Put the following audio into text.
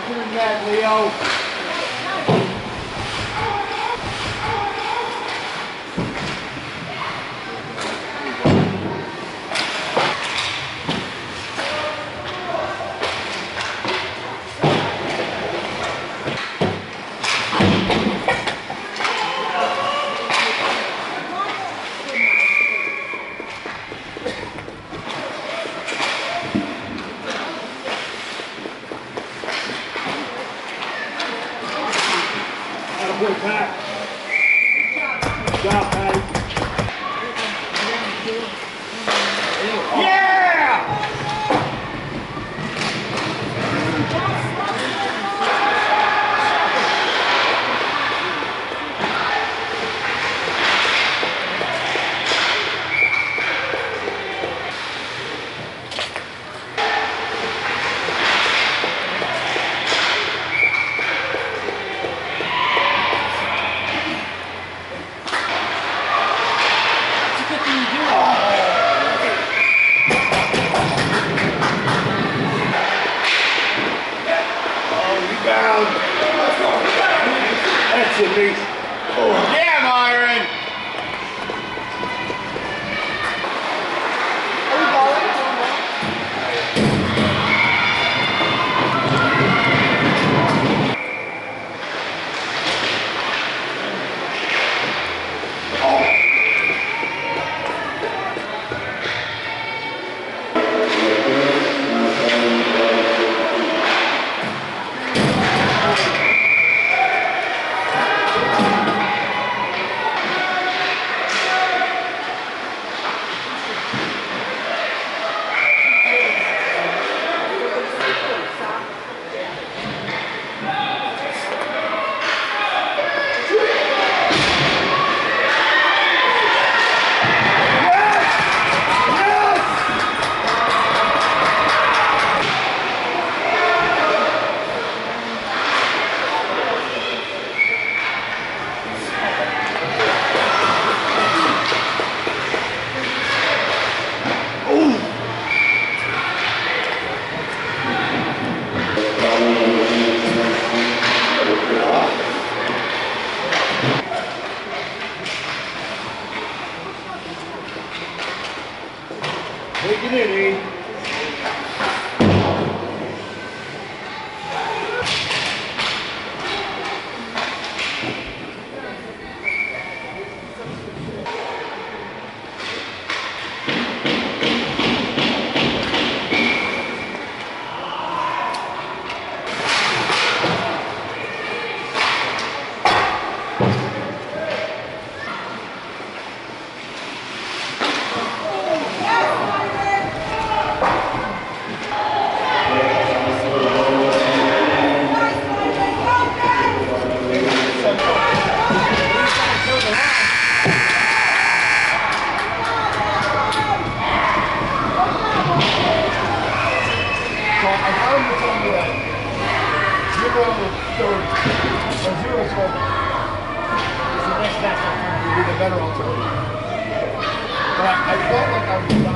Turn back, Leo. Good pack. Good job, Patty. Yeah! Down. That's it, Beast. Oh. Yeah, Myron! Are you balling? Take it in, E. I got him to tell me that 0 to 30 or 0 to 12 is the next match alternative, would be the better alternative. But I felt like I was